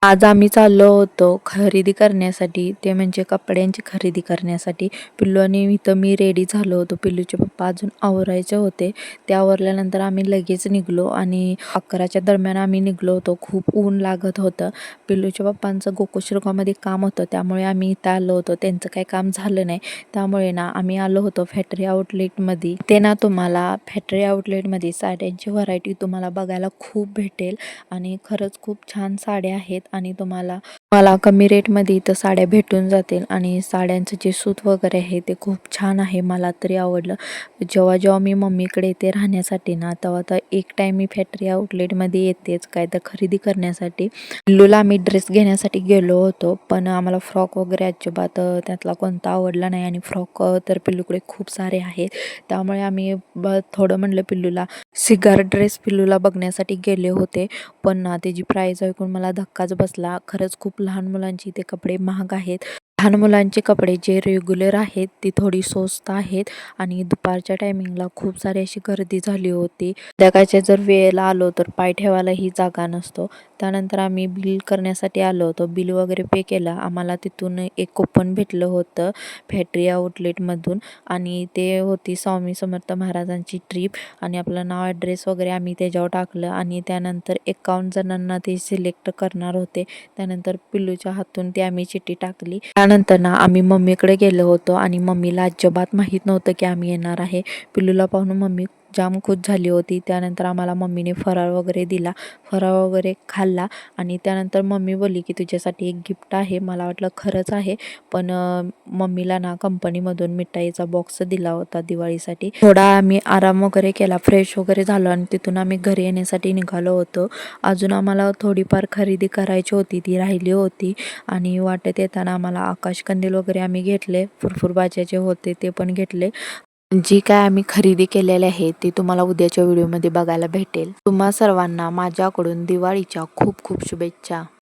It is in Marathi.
आज आम्ही चाललो होतो खरेदी करण्यासाठी, ते म्हणजे कपड्यांची खरेदी करण्यासाठी. पिल्लू आणि इथं मी रेडी झालो होतो. पिल्लूचे पप्पा अजून आवरायचे होते. ते आवरल्यानंतर आम्ही लगेच निघलो आणि 11च्या दरम्यान आम्ही निघलो होतो. खूप ऊन लागत होतं. पिल्लूच्या पप्पांचं गोकुळगावमध्ये काम होतं, त्यामुळे आम्ही इथं आलो होतो. त्यांचं काही काम झालं नाही, त्यामुळे ना आम्ही आलो होतो फॅक्टरी आउटलेटमध्ये. ते ना तुम्हाला फॅक्टरी आउटलेटमध्ये साड्यांची व्हरायटी तुम्हाला बघायला खूप भेटेल आणि खरंच खूप छान साड्या आहेत आणि तुम्हाला मला कमी रेटमध्ये इथं साड्या भेटून जातील आणि साड्यांचं जे सूत वगैरे आहे ते खूप छान आहे. मला तरी आवडलं. जेव्हा मी मम्मीकडे येते राहण्यासाठी ना, तेव्हा तर एक टाईम मी फॅक्टरी आउटलेटमध्ये येतेच काय तर खरेदी करण्यासाठी. पिल्लूला आम्ही ड्रेस घेण्यासाठी गेलो होतो, पण आम्हाला फ्रॉक वगैरे अजिबात त्यातला कोणता आवडला नाही आणि फ्रॉक तर पिल्लूकडे खूप सारे आहेत. त्यामुळे आम्ही थोडं म्हणलं पिल्लूला सिगार ड्रेस पिल्लूला बघण्यासाठी गेले होते, पण ना त्याची प्राईस ऐकून मला धक्काच बसला. खरंच खूप लहान मुलांची ते कपडे महाग आहेत. लहान मुलांचे कपडे जे रेग्युलर आहेत ती थोडी स्वस्त आहेत आणि दुपारच्या टायमिंगला खूप सारी अशी गर्दी झाली होती. संध्याकाळच्या जर वेळेला आलो तर पाय ठेवायलाही जागा नसतो. त्यानंतर आम्ही बिल करण्यासाठी आलो होतो. बिल वगैरे पे केलं. आम्हाला तिथून एक कुपन भेटलं होतं फॅक्टरी आउटलेटमधून आणि ते होती स्वामी समर्थ महाराजांची ट्रीप आणि आपलं नाव ॲड्रेस वगैरे आम्ही त्याच्यावर टाकलं आणि त्यानंतर 51 जणांना ते सिलेक्ट करणार होते. त्यानंतर पिल्लूच्या हातून ती आम्ही चिठ्ठी टाकली. त्यानंतर ना आम्ही मम्मीकडे गेलो होतो आणि मम्मीला अजिबात माहीत नव्हतं की आम्ही येणार आहे. पिल्लूला पाहून मम्मी जाम खुश झाली होती. त्यानंतर आम्हाला मम्मीने फराळ वगैरे दिला. फराळ वगैरे खाल्ला आणि त्यानंतर मम्मी बोलली की तुझ्यासाठी एक गिफ्ट आहे. मला वाटलं खरंच आहे, पण मम्मीला ना कंपनीमधून मिठाईचा बॉक्स दिला होता दिवाळीसाठी. थोडा आम्ही आराम वगैरे केला, फ्रेश वगैरे झालो आणि तिथून आम्ही घरी येण्यासाठी निघालो होतो. अजून आम्हाला थोडीफार खरेदी करायची होती, ती राहिली होती आणि वाटेत येताना आम्हाला आकाशकंदील वगैरे आम्ही घेतले. फुरफुर भाज्याचे होते ते पण घेतले. जी काय आम्ही खरेदी केलेली आहे ती तुम्हाला उद्याच्या व्हिडिओमध्ये बघायला भेटेल. तुम्हा सर्वांना माझ्याकडून दिवाळीच्या खूप खूप शुभेच्छा.